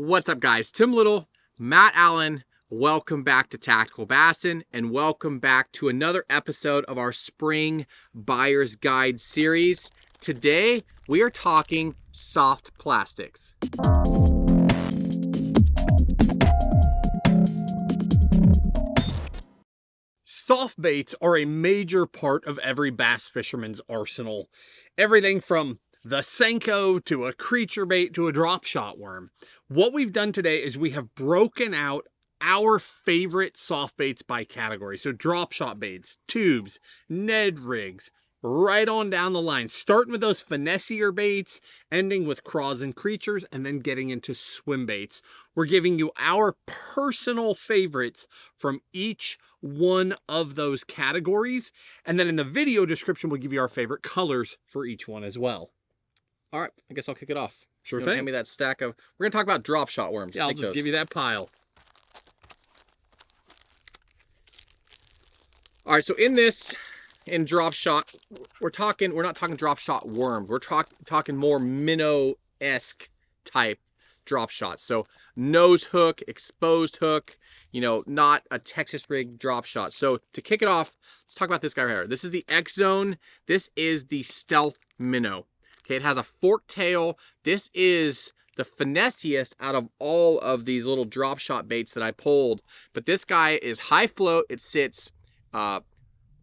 What's up, guys? Tim Little, Matt Allen. Welcome back to Tactical Bassin, and welcome back to another episode of our Spring Buyer's Guide series. Today, we are talking soft plastics. Soft baits are a major part of every bass fisherman's arsenal. Everything from the senko to a creature bait to a drop shot worm. What we've done today is we have broken out our favorite soft baits by category. So drop shot baits, tubes, Ned rigs, right on down the line, starting with those finessier baits, ending with craws and creatures, and then getting into swim baits. We're giving you our personal favorites from each one of those categories, and then in the video description we'll give you our favorite colors for each one as well. All right, I guess I'll kick it off. Sure You thing. Hand me that stack of. We're gonna talk about drop shot worms. Yeah, I'll just give you that pile. All right, so in drop shot, we're not talking drop shot worms. We're talking more minnow-esque type drop shots. So nose hook, exposed hook, you know, not a Texas rig drop shot. So to kick it off, let's talk about this guy right here. This is the X Zone. This is the stealth minnow. Okay, it has a forked tail. This is the finessiest out of all of these little drop shot baits that I pulled. But this guy is high float. It sits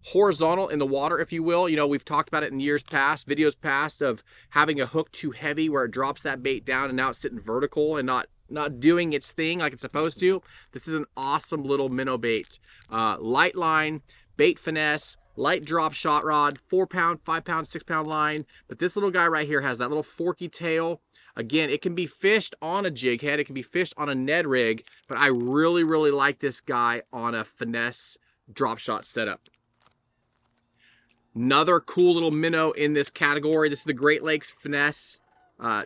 horizontal in the water, if you will. You know, we've talked about it in years past, videos past, of having a hook too heavy where it drops that bait down and now it's sitting vertical and not doing its thing like it's supposed to. This is an awesome little minnow bait. Light line, bait finesse, light drop shot rod, 4 pound, 5 pound, 6 pound line. But this little guy right here has that little forky tail. Again, it can be fished on a jig head, it can be fished on a Ned rig, but I really, really like this guy on a finesse drop shot setup. Another cool little minnow in this category. This is the Great Lakes Finesse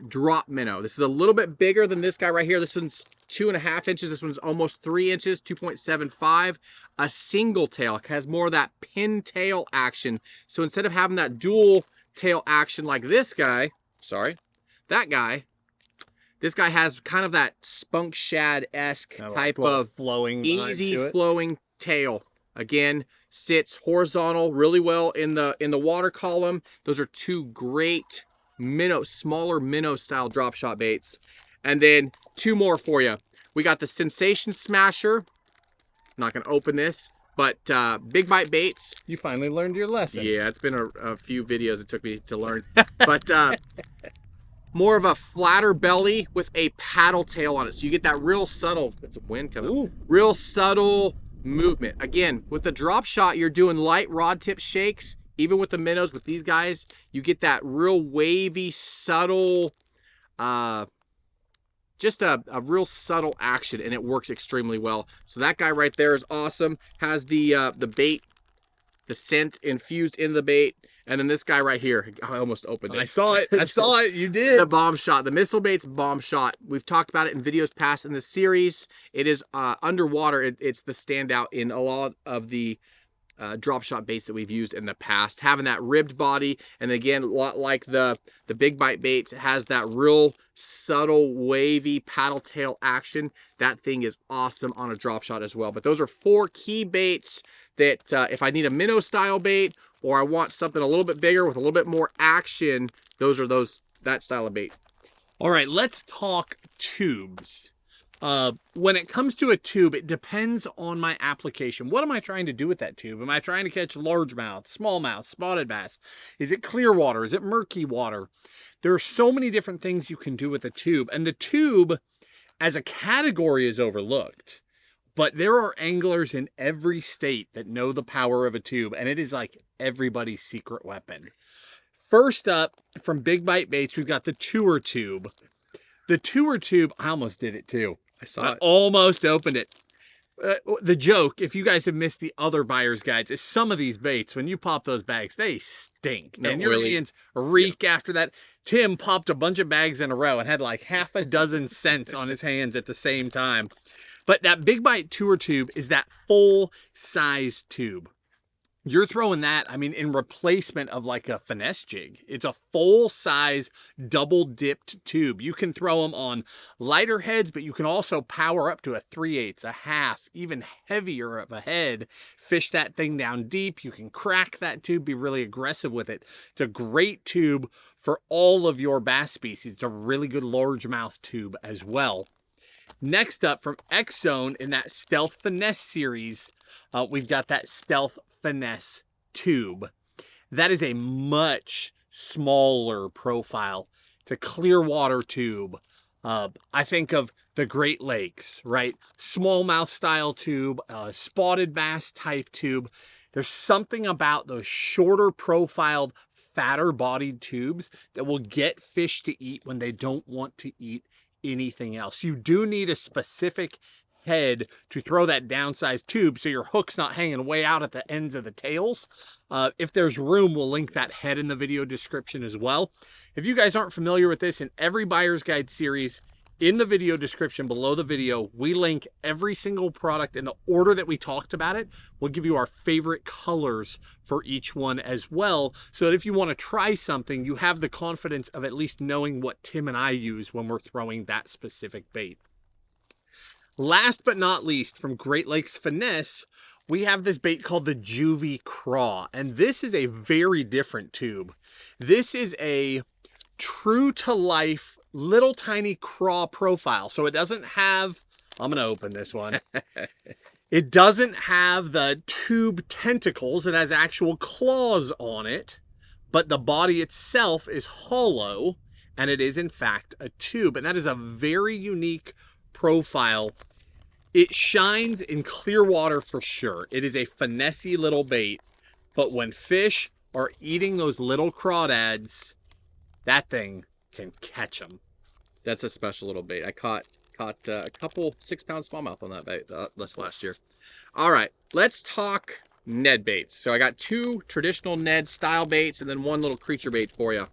drop minnow. This is a little bit bigger than this guy right here. This one's 2.5 inches. This one's almost 3 inches, 2.75. A single tail. It has more of that pin tail action. So instead of having that dual tail action like this guy, that guy, this guy has kind of that spunk shad-esque type of flowing, easy flowing tail. Again, sits horizontal really well in the water column. Those are two great minnow, smaller minnow style drop shot baits. And then two more for you. We got the Sensation Smasher. I'm not gonna open this, but big bite baits. You finally learned your lesson. Yeah, it's been a few videos it took me to learn. But more of a flatter belly with a paddle tail on it. So you get that real subtle, it's a wind coming. Ooh. Real subtle movement. Again, with the drop shot, you're doing light rod tip shakes. Even with the minnows, with these guys, you get that real wavy, subtle, just a real subtle action, and it works extremely well. So that guy right there is awesome. Has the bait, the scent infused in the bait. And then this guy right here, I almost opened it. I saw it. I saw it. You did. The bomb shot, the Missile Baits bomb shot. We've talked about it in videos past in this series. It is underwater. It's the standout in a lot of the drop shot baits that we've used in the past. Having that ribbed body, and again, a lot like the big bite baits, it has that real subtle, wavy paddle tail action. That thing is awesome on a drop shot as well. But those are 4 key baits that if I need a minnow style bait, or I want something a little bit bigger with a little bit more action, that style of bait. All right, let's talk tubes. When it comes to a tube, it depends on my application. What am I trying to do with that tube? Am I trying to catch largemouth, smallmouth, spotted bass? Is it clear water? Is it murky water? There are so many different things you can do with a tube, and the tube as a category is overlooked. But there are anglers in every state that know the power of a tube, and it is like everybody's secret weapon. First up, from Big Bite Baits, we've got the tour tube. The tour tube, I almost did it too. I almost opened it. The joke, if you guys have missed the other buyer's guides, is some of these baits, when you pop those bags, they stink. And your hands reek after that. Tim popped a bunch of bags in a row and had like half a dozen scents on his hands at the same time. But that Big Bite tour tube is that full size tube. You're throwing that, I mean, in replacement of like a finesse jig. It's a full-size double-dipped tube. You can throw them on lighter heads, but you can also power up to a 3/8, a half, even heavier of a head. Fish that thing down deep. You can crack that tube, be really aggressive with it. It's a great tube for all of your bass species. It's a really good largemouth tube as well. Next up, from X Zone in that Stealth Finesse series, we've got that Stealth Finesse tube. That is a much smaller profile. It's a clear water tube. I think of the Great Lakes, right? Smallmouth style tube, spotted bass type tube. There's something about those shorter profiled, fatter bodied tubes that will get fish to eat when they don't want to eat anything else. You do need a specific head to throw that downsized tube so your hook's not hanging way out at the ends of the tails. If there's room, we'll link that head in the video description as well. If you guys aren't familiar with this, in every buyer's guide series, in the video description below the video, we link every single product in the order that we talked about it. We'll give you our favorite colors for each one as well, so that if you want to try something, you have the confidence of at least knowing what Tim and I use when we're throwing that specific bait. Last but not least, from Great Lakes Finesse, we have this bait called the Juvie Craw, and this is a very different tube. This is a true-to-life little tiny craw profile. So it doesn't have, I'm gonna open this one. It doesn't have the tube tentacles. It has actual claws on it, but the body itself is hollow, and it is in fact a tube. And that is a very unique profile. It shines in clear water for sure. It is a finessey little bait, but when fish are eating those little crawdads, that thing can catch them. That's a special little bait. I caught a couple 6-pound smallmouth on that bait this last year. All right, let's talk Ned baits. So I got 2 traditional Ned style baits and then 1 little creature bait for you.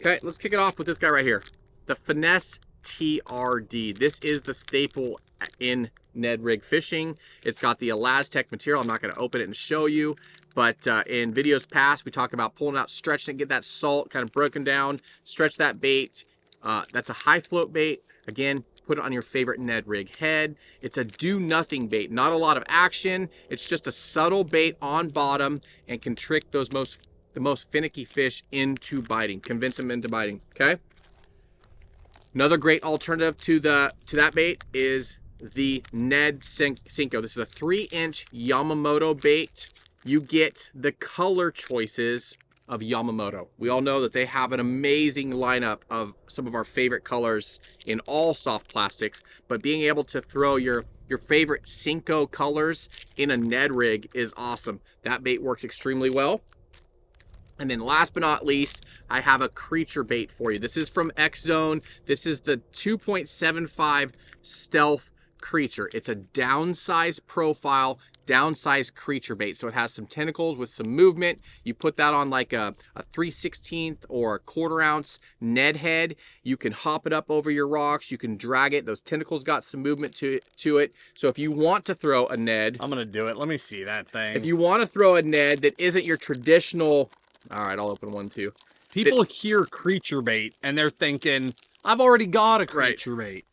Okay, let's kick it off with this guy right here, the Finesse TRD. This is the staple in Ned rig fishing. It's got the Elastec material. I'm not going to open it and show you, but in videos past, we talk about pulling out, stretching it, get that salt kind of broken down, stretch that bait. That's a high float bait. Again, put it on your favorite Ned rig head. It's a do nothing bait, not a lot of action. It's just a subtle bait on bottom and can trick the most finicky fish into biting, convince them into biting. Okay. Another great alternative to that bait is the Ned Senko. This is a 3-inch Yamamoto bait. You get the color choices of Yamamoto. We all know that they have an amazing lineup of some of our favorite colors in all soft plastics, but being able to throw your favorite Senko colors in a Ned rig is awesome. That bait works extremely well. And then last but not least, I have a creature bait for you. This is from X Zone. This is the 2.75 Stealth Creature. It's a downsized profile, downsized creature bait. So it has some tentacles with some movement. You put that on like a 3/16 or a 1/4 ounce Ned head. You can hop it up over your rocks. You can drag it. Those tentacles got some movement to it. So if you want to throw a Ned, I'm gonna do it. Let me see that thing. if you want to throw a Ned that isn't your traditional, all right, I'll open one too. People hear creature bait and they're thinking, I've already got a creature bait.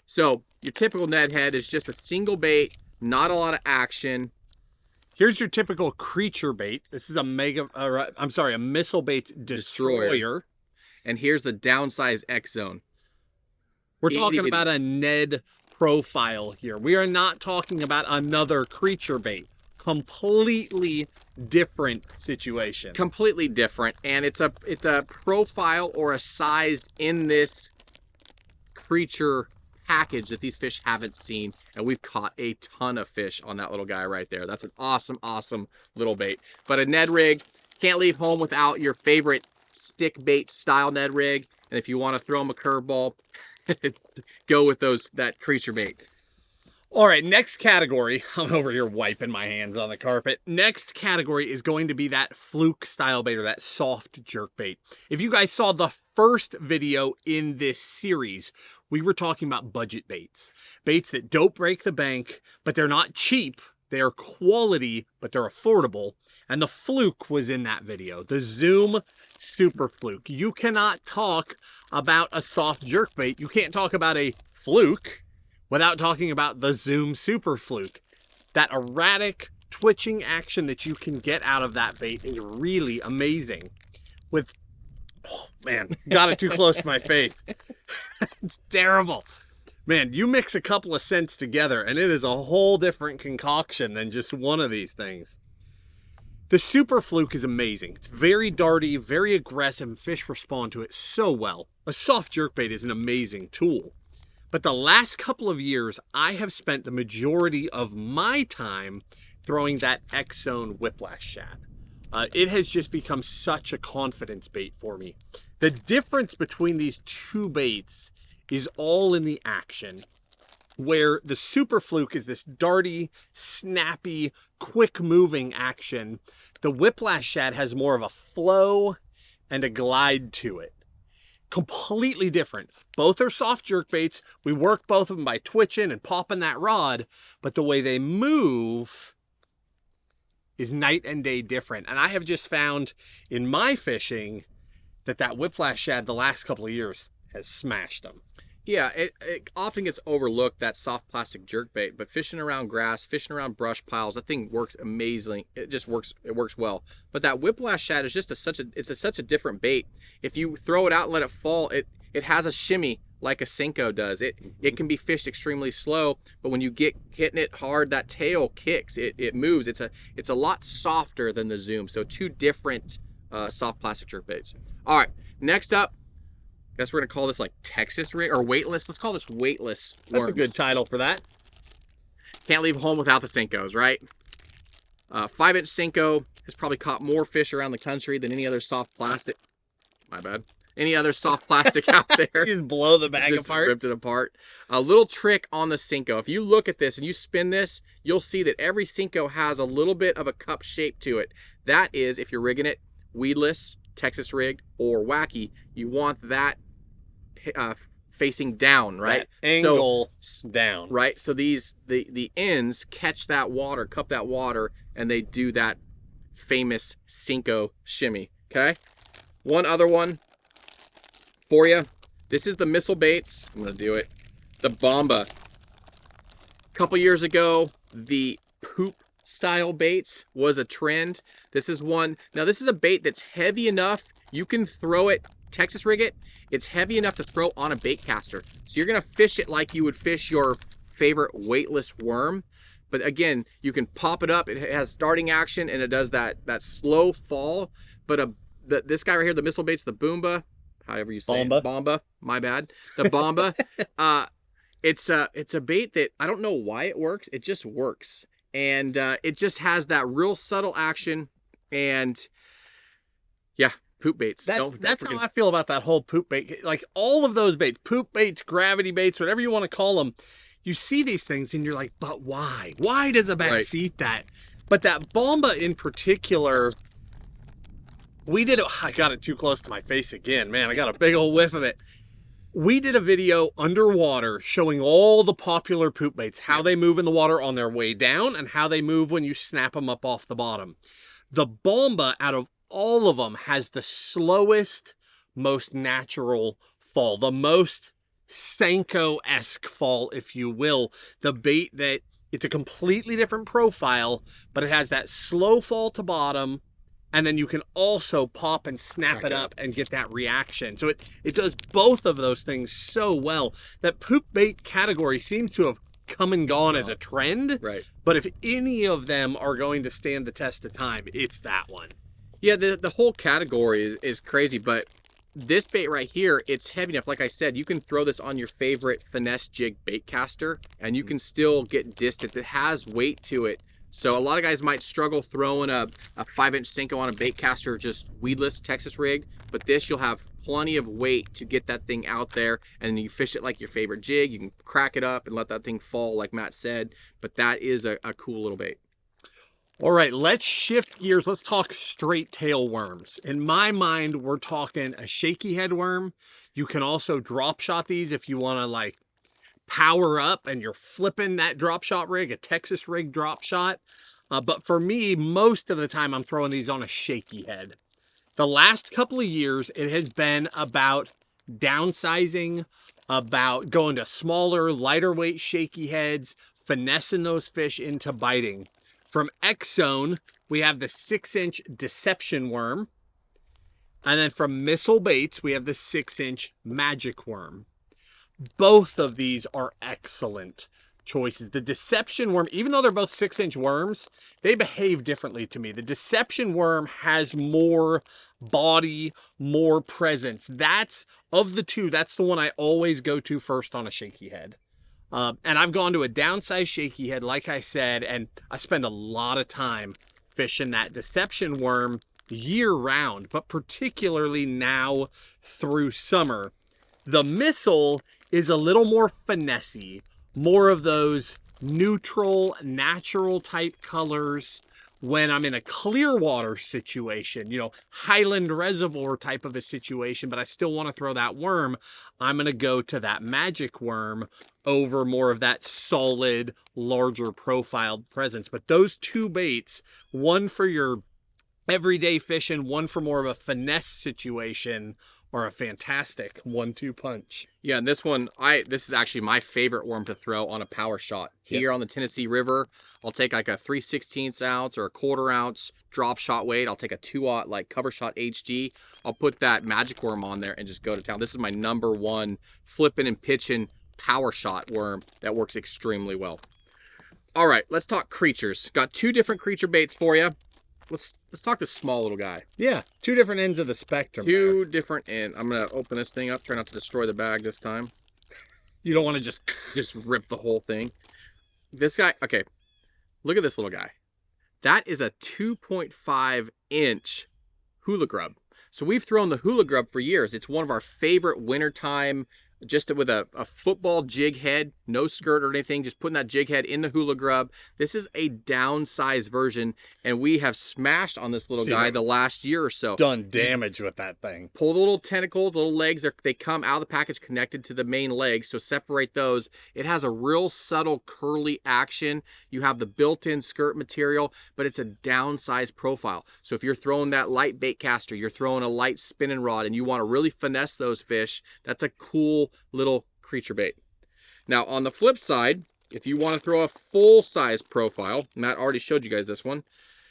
So your typical Ned head is just a single bait, not a lot of action. Here's your typical creature bait. This is a missile bait destroyer. And here's the downsized X Zone. We're talking about a Ned profile here. We are not talking about another creature bait. Completely different situation. Completely different, and it's a profile or a size in this creature package that these fish haven't seen, and we've caught a ton of fish on that little guy right there. That's an awesome, awesome little bait. But a Ned rig, can't leave home without your favorite stick bait style Ned rig, and if you want to throw them a curveball, go with that creature bait. All right, next category. I'm over here wiping my hands on the carpet. Next category is going to be that fluke style bait, or that soft jerk bait. If you guys saw the first video in this series, we were talking about budget baits. Baits that don't break the bank, but they're not cheap. They are quality, but they're affordable. And the Fluke was in that video. The Zoom Super Fluke. You cannot talk about a soft jerkbait. You can't talk about a Fluke without talking about the Zoom Super Fluke. That erratic twitching action that you can get out of that bait is really amazing. With, oh man, got it too close to my face. It's terrible. Man, you mix a couple of scents together and it is a whole different concoction than just one of these things. The Super Fluke is amazing. It's very darty, very aggressive, and fish respond to it so well. A soft jerkbait is an amazing tool. But the last couple of years, I have spent the majority of my time throwing that X-Zone Whiplash Shad. It has just become such a confidence bait for me. The difference between these two baits is all in the action, where the Super Fluke is this darty, snappy, quick-moving action. The Whiplash Shad has more of a flow and a glide to it. Completely different. Both are soft jerkbaits. We work both of them by twitching and popping that rod, but the way they move is night and day different. And I have just found in my fishing that Whiplash Shad the last couple of years has smashed them. Yeah, it often gets overlooked, that soft plastic jerkbait, but fishing around grass, fishing around brush piles, that thing works amazingly. It just works, it works well. But that Whiplash Shad is just such a different bait. If you throw it out and let it fall, it has a shimmy like a senko does. It can be fished extremely slow, but when you get hitting it hard, that tail kicks, it moves. It's a lot softer than the Zoom. So two different soft plastic jerkbaits. All right, next up, I guess we're gonna call this like Texas rig or Weightless. Let's call this Weightless worms. That's a good title for that. Can't leave home without the senkos, right? 5-inch senko has probably caught more fish around the country than any other soft plastic. My bad. Any other soft plastic out there. Just blow the bag apart. Ripped it apart. A little trick on the senko. If you look at this and you spin this, you'll see that every senko has a little bit of a cup shape to it. That is, if you're rigging it weedless, Texas rigged, or wacky, you want that facing down, right? That angle down. Right, so the ends catch that water, cup that water, and they do that famous senko shimmy, okay? One other one for you. This is the missile baits. I'm gonna do it. The Bomba. A couple years ago, the poop style baits was a trend. This is one. Now this is a bait that's heavy enough. You can throw it, Texas rig it. It's heavy enough to throw on a bait caster. So you're gonna fish it like you would fish your favorite weightless worm. But again, you can pop it up. It has starting action and it does that slow fall. But this guy right here, the missile baits, the Boomba, however you say it, Bomba, my bad. The Bomba, it's a bait that I don't know why it works. It just works. And it just has that real subtle action. And yeah, poop baits. That's how I feel about that whole poop bait. Like all of those baits, poop baits, gravity baits, whatever you want to call them, you see these things and you're like, but why? Why does a bass eat that? But that Bomba in particular, we did it. I got it too close to my face again, man. I got a big old whiff of it. We did a video underwater showing all the popular poop baits, how they move in the water on their way down and how they move when you snap them up off the bottom. The Bomba, out of all of them, has the slowest, most natural fall, the most senko-esque fall, if you will. The bait that, it's a completely different profile, but it has that slow fall to bottom, and then you can also pop and snap it up and get that reaction. So it does both of those things so well. That poop bait category seems to have come and gone as a trend. Right. But if any of them are going to stand the test of time, it's that one. Yeah, the whole category is crazy, but this bait right here, it's heavy enough. Like I said, you can throw this on your favorite finesse jig bait caster and you can still get distance. It has weight to it. So a lot of guys might struggle throwing a 5-inch senko on a bait caster, just weedless Texas rig, but this, you'll have plenty of weight to get that thing out there, and you fish it like your favorite jig. You can crack it up and let that thing fall like Matt said, but that is a cool little bait. All right, let's shift gears. Let's talk straight tail worms. In my mind, we're talking a shaky head worm. You can also drop shot these if you want to like power up and you're flipping that drop shot rig, a Texas rig drop shot. But for me, most of the time I'm throwing these on a shaky head. The last couple of years, it has been about downsizing, about going to smaller, lighter weight shaky heads, finessing those fish into biting. From X Zone, we have the 6-inch Deception Worm. And then from Missile Baits, we have the 6-inch Magic Worm. Both of these are excellent choices. The Deception Worm, even though they're both 6-inch worms, they behave differently to me. The Deception Worm has more body, more presence. That's, of the two, that's the one I always go to first on a shaky head. And I've gone to a downsized shaky head, like I said, and I spend a lot of time fishing that Deception Worm year round, but particularly now through summer. The Missile is a little more finessey, more of those neutral, natural type colors. When I'm in a clear water situation, you know, Highland Reservoir type of a situation, but I still want to throw that worm, I'm going to go to that Magic Worm over more of that solid, larger profiled presence. But those two baits, one for your everyday fishing, one for more of a finesse situation, are a fantastic 1-2 punch. Yeah, and this one, this is actually my favorite worm to throw on a power shot. Here on the Tennessee River, I'll take like a 3/16 ounce or a 1/4 ounce drop shot weight. I'll take a 2-aught like cover shot HD. I'll put that Magic Worm on there and just go to town. This is my #1 flipping and pitching power shot worm that works extremely well. All right, let's talk creatures. Got 2 different creature baits for you. Let's talk this small little guy. Yeah, 2 different ends of the spectrum. 2 different ends. I'm gonna open this thing up. Try not to destroy the bag this time. You don't want to just rip the whole thing. This guy, okay, look at this little guy. That is a 2.5-inch hula grub. So we've thrown the hula grub for years. It's one of our favorite wintertime, just with a football jig head, no skirt or anything, just putting that jig head in the hula grub. This is a downsized version, and we have smashed on this little guy the last year or so. Done damage with that thing. Pull the little tentacles, the little legs, they come out of the package connected to the main legs, so separate those. It has a real subtle curly action. You have the built-in skirt material, but it's a downsized profile. So if you're throwing that light bait caster, you're throwing a light spinning rod, and you want to really finesse those fish, that's a cool little creature bait. Now on the flip side, if you want to throw a full-size profile, Matt already showed you guys this one.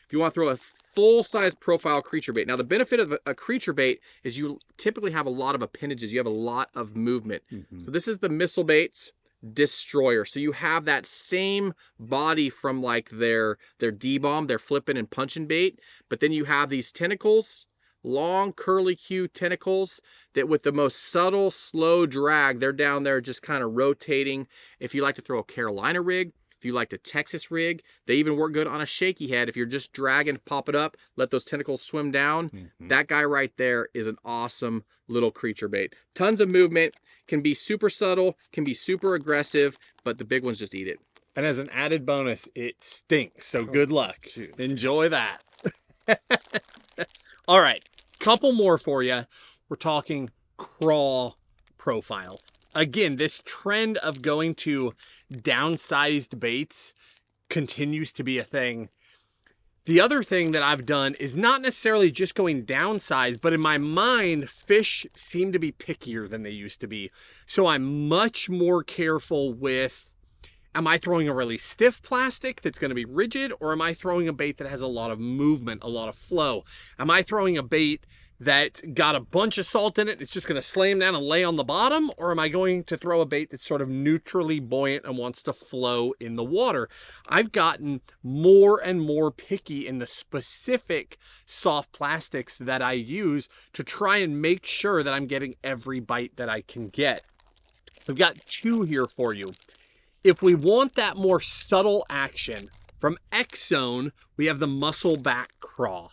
If you want to throw a full-size profile creature bait. Now the benefit of a creature bait is you typically have a lot of appendages. You have a lot of movement. So this is the Missile Baits Destroyer. So you have that same body from like their D-bomb, their flipping and punching bait, but then you have these tentacles, long curly Q tentacles that with the most subtle, slow drag, they're down there just kind of rotating. If you like to throw a Carolina rig, if you like to Texas rig, they even work good on a shaky head. If you're just dragging, pop it up, let those tentacles swim down. That guy right there is an awesome little creature bait. Tons of movement, can be super subtle, can be super aggressive, but the big ones just eat it. And as an added bonus, it stinks. So good luck. Enjoy that. All right, couple more for you. We're talking craw profiles. Again, this trend of going to downsized baits continues to be a thing. The other thing that I've done is not necessarily just going downsized, but in my mind, fish seem to be pickier than they used to be. So I'm much more careful with, am I throwing a really stiff plastic that's going to be rigid, or am I throwing a bait that has a lot of movement, a lot of flow? Am I throwing a bait that got a bunch of salt in it, it's just going to slam down and lay on the bottom? Or am I going to throw a bait that's sort of neutrally buoyant and wants to flow in the water? I've gotten more and more picky in the specific soft plastics that I use to try and make sure that I'm getting every bite that I can get. I've got 2 here for you. If we want that more subtle action, from X Zone, we have the Muscleback Craw.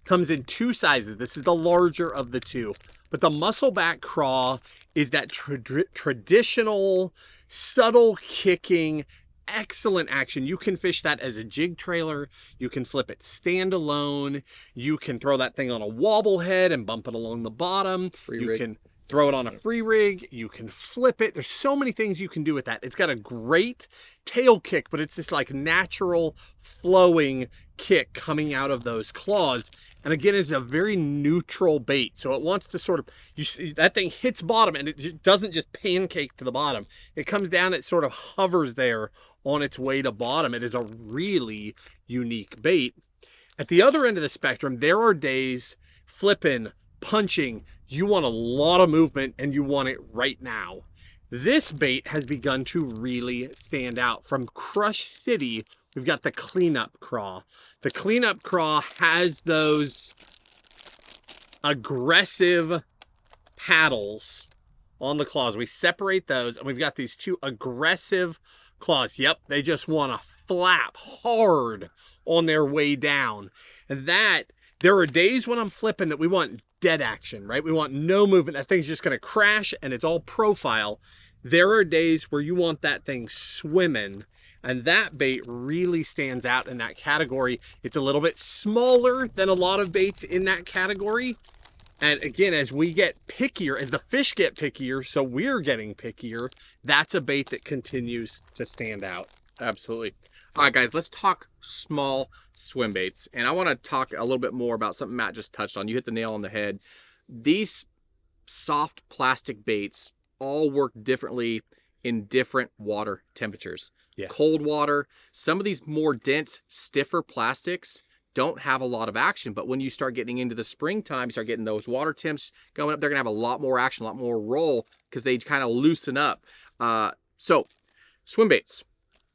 Comes in 2 sizes. This is the larger of the 2. But the Muscleback Craw is that traditional, subtle kicking, excellent action. You can fish that as a jig trailer. You can flip it standalone. You can throw that thing on a wobble head and bump it along the bottom. Free rig. throw it on a free rig, you can flip it. There's so many things you can do with that. It's got a great tail kick, but it's this like natural flowing kick coming out of those claws. And again, it's a very neutral bait. So it wants to sort of, you see that thing hits bottom and it doesn't just pancake to the bottom. It comes down, it sort of hovers there on its way to bottom. It is a really unique bait. At the other end of the spectrum, there are days flipping, punching, you want a lot of movement and you want it right now. This bait has begun to really stand out. From Crush City, we've got the cleanup craw. The cleanup craw has those aggressive paddles on the claws. We separate those and we've got these two aggressive claws. Yep, they just want to flap hard on their way down. And that, there are days when I'm flipping that we want dead action, right? We want no movement. That thing's just going to crash and it's all profile. There are days where you want that thing swimming, and that bait really stands out in that category. It's a little bit smaller than a lot of baits in that category. And again, as we get pickier, as the fish get pickier, so we're getting pickier, that's a bait that continues to stand out. Absolutely. All right, guys, let's talk small swim baits. And I want to talk a little bit more about something Matt just touched on. You hit the nail on the head. These soft plastic baits all work differently in different water temperatures. Yeah. Cold water, some of these more dense, stiffer plastics don't have a lot of action, but when you start getting into the springtime, you start getting those water temps going up, they're gonna have a lot more action, a lot more roll, because they kind of loosen up. So swim baits,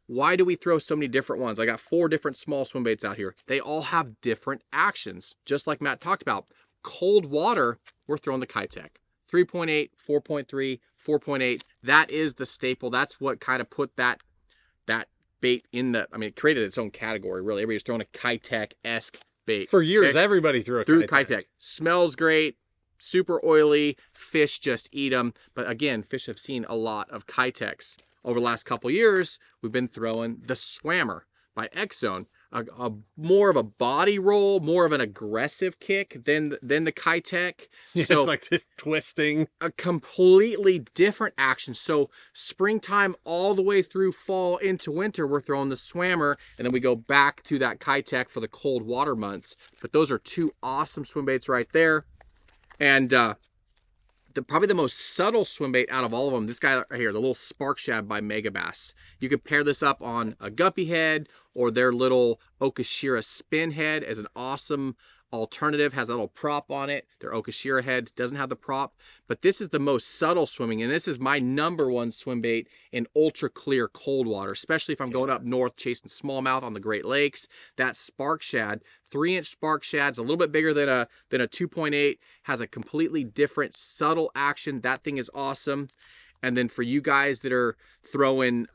why do we throw so many different ones? I got 4 different small swim baits out here. They all have different actions, just like Matt talked about. Cold water, we're throwing the Kitech 3.8, 4.3, 4.8. That is the staple. That's what kind of put that bait in the, I mean, it created its own category, really. Everybody's throwing a Kitech-esque bait. For years, everybody threw a Kitech. Smells great, super oily, fish just eat them. But again, fish have seen a lot of Kitechs. Over the last couple years, we've been throwing the Swammer by X-Zone. A more of a body roll, more of an aggressive kick than the Kitech. Yeah, so it's like this twisting. A completely different action. So springtime all the way through fall into winter, we're throwing the Swammer, and then we go back to that Kitech for the cold water months. But those are 2 awesome swim baits right there. And probably the most subtle swim bait out of all of them, this guy right here, the little Spark Shad by Megabass. You could pair this up on a guppy head or their little Okashira spin head as an awesome alternative. Has a little prop on it. Their Okashira head doesn't have the prop, but this is the most subtle swimming, and this is my #1 swim bait in ultra clear cold water, especially if I'm going up north chasing smallmouth on the Great Lakes. That Spark Shad, 3-inch Spark Shad's a little bit bigger than a 2.8, has a completely different subtle action. That thing is awesome. And then for you guys that are throwing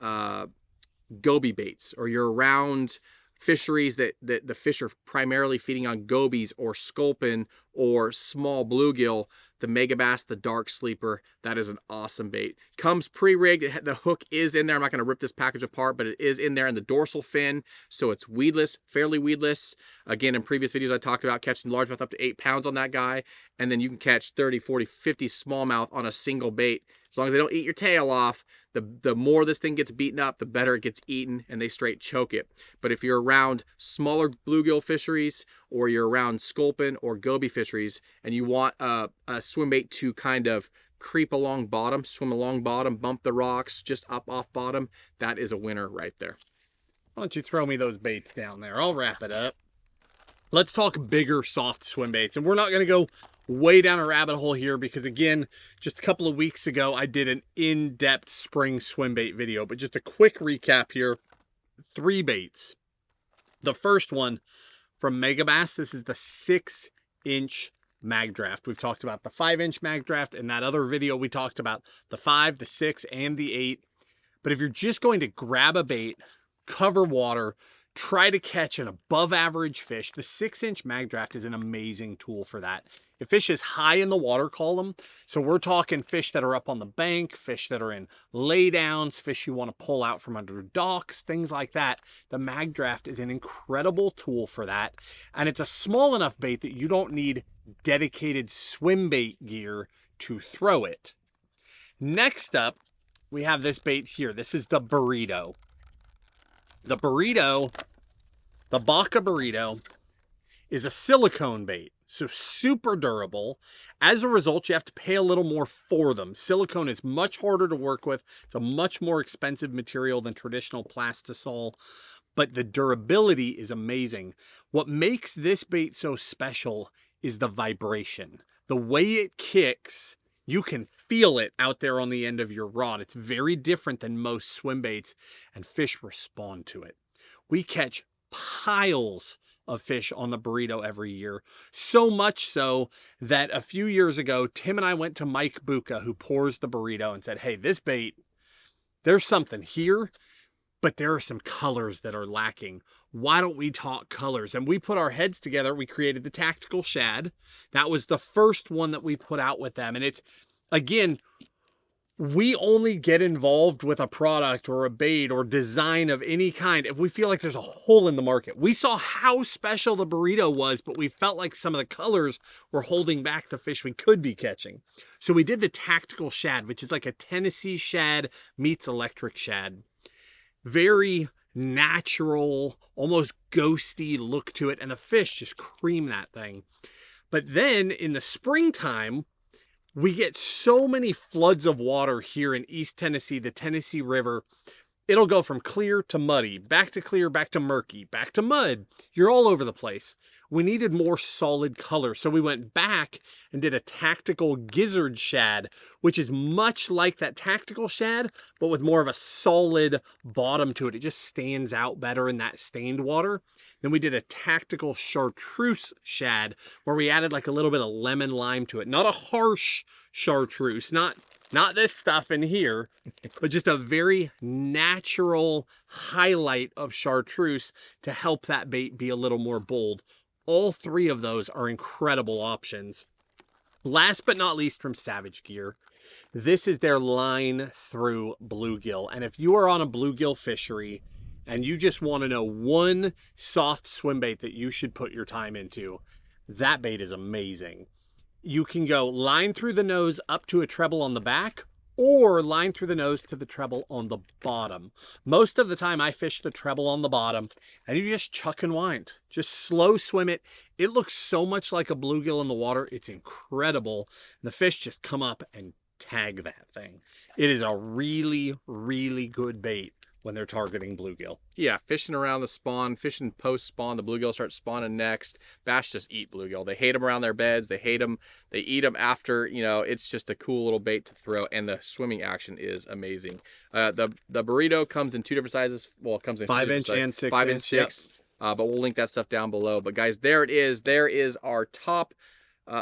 goby baits, or you're around fisheries that the fish are primarily feeding on gobies or sculpin or small bluegill, the Megabass, the Dark Sleeper, that is an awesome bait. Comes pre-rigged, the hook is in there. I'm not gonna rip this package apart, but it is in there in the dorsal fin, so it's weedless, fairly weedless. Again, in previous videos I talked about catching largemouth up to 8 pounds on that guy, and then you can catch 30, 40, 50 smallmouth on a single bait. As long as they don't eat your tail off, the more this thing gets beaten up, the better it gets eaten, and they straight choke it. But if you're around smaller bluegill fisheries, or you're around sculpin or goby fisheries, and you want a swim bait to kind of creep along bottom, swim along bottom, bump the rocks, just up off bottom, that is a winner right there. Why don't you throw me those baits down there? I'll wrap it up. Let's talk bigger, soft swim baits. And we're not going to go way down a rabbit hole here because, again, just a couple of weeks ago, I did an in-depth spring swim bait video. But just a quick recap here. 3 baits. The first one from Megabass, this is the 6-inch mag draft. We've talked about the 5-inch mag draft. In that other video, we talked about the 5, the 6, and the 8. But if you're just going to grab a bait, cover water, try to catch an above average fish, the 6-inch mag draft is an amazing tool for that. It fishes high in the water column, so we're talking fish that are up on the bank, fish that are in laydowns, fish you want to pull out from under docks, things like that. The mag draft is an incredible tool for that, and it's a small enough bait that you don't need dedicated swim bait gear to throw it. Next up, we have this bait here. This is the burrito. The burrito, the Baca burrito, is a silicone bait. So super durable. As a result, you have to pay a little more for them. Silicone is much harder to work with. It's a much more expensive material than traditional plastisol, but the durability is amazing. What makes this bait so special is the vibration. The way it kicks, you can feel it out there on the end of your rod. It's very different than most swim baits, and fish respond to it. We catch piles of fish on the burrito every year. So much so that a few years ago, Tim and I went to Mike Buca, who pours the burrito, and said, hey, this bait, there's something here, but there are some colors that are lacking. Why don't we talk colors? And we put our heads together. We created the Tactical Shad. That was the first one that we put out with them. And it's, again, we only get involved with a product or a bait or design of any kind if we feel like there's a hole in the market. We saw how special the burrito was, but we felt like some of the colors were holding back the fish we could be catching. So we did the Tactical Shad, which is like a Tennessee shad meets electric shad. Very natural, almost ghosty look to it, and the fish just cream that thing. But then in the springtime, we get so many floods of water here in East Tennessee, the Tennessee River. It'll go from clear to muddy, back to clear, back to murky, back to mud. You're all over the place. We needed more solid color, so we went back and did a Tactical Gizzard Shad, which is much like that Tactical Shad, but with more of a solid bottom to it. It just stands out better in that stained water. Then we did a Tactical Chartreuse Shad, where we added like a little bit of lemon lime to it. Not a harsh chartreuse, not this stuff in here, but just a very natural highlight of chartreuse to help that bait be a little more bold. All three of those are incredible options. Last but not least, from Savage Gear, this is their line through bluegill. And if you are on a bluegill fishery and you just want to know one soft swim bait that you should put your time into, that bait is amazing. You can go line through the nose up to a treble on the back, or line through the nose to the treble on the bottom. Most of the time I fish the treble on the bottom, and you just chuck and wind. Just slow swim it. It looks so much like a bluegill in the water. It's incredible. And the fish just come up and tag that thing. It is a really, really good bait when they're targeting bluegill. Yeah, fishing around the spawn, fishing post-spawn, the bluegill start spawning next. Bass just eat bluegill. They hate them around their beds. They hate them. They eat them after, you know, it's just a cool little bait to throw, and the swimming action is amazing. The burrito comes in two different sizes. Well, it comes in 5-inch and 6-inch. 5 and 6. Yep. But we'll link that stuff down below. But guys, there it is. There is our top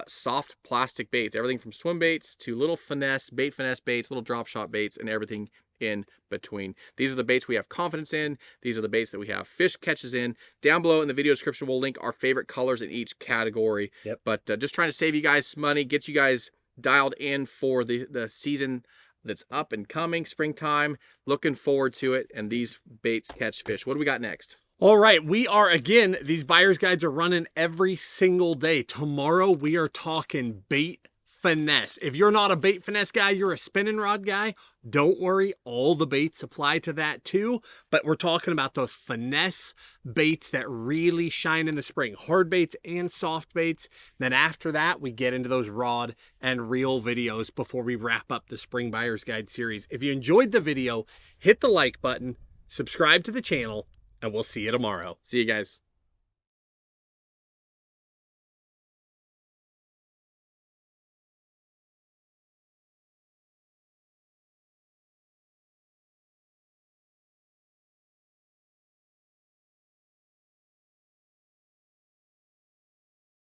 soft plastic baits. Everything from swim baits to little finesse baits, little drop shot baits, and everything in between. These are the baits we have confidence in. These are the baits that we have fish catches in. Down below in the video description, we'll link our favorite colors in each category. Yep. But just trying to save you guys money, get you guys dialed in for the season that's up and coming, springtime. Looking forward to it, and these baits catch fish. What do we got next? All right, we are, again, these buyer's guides are running every single day. Tomorrow we are talking bait finesse. If you're not a bait finesse guy, you're a spinning rod guy, don't worry, all the baits apply to that too. But we're talking about those finesse baits that really shine in the spring, hard baits and soft baits. Then after that, we get into those rod and reel videos before we wrap up the spring buyer's guide series. If you enjoyed the video, hit the like button, subscribe to the channel, and we'll see you tomorrow. See you guys.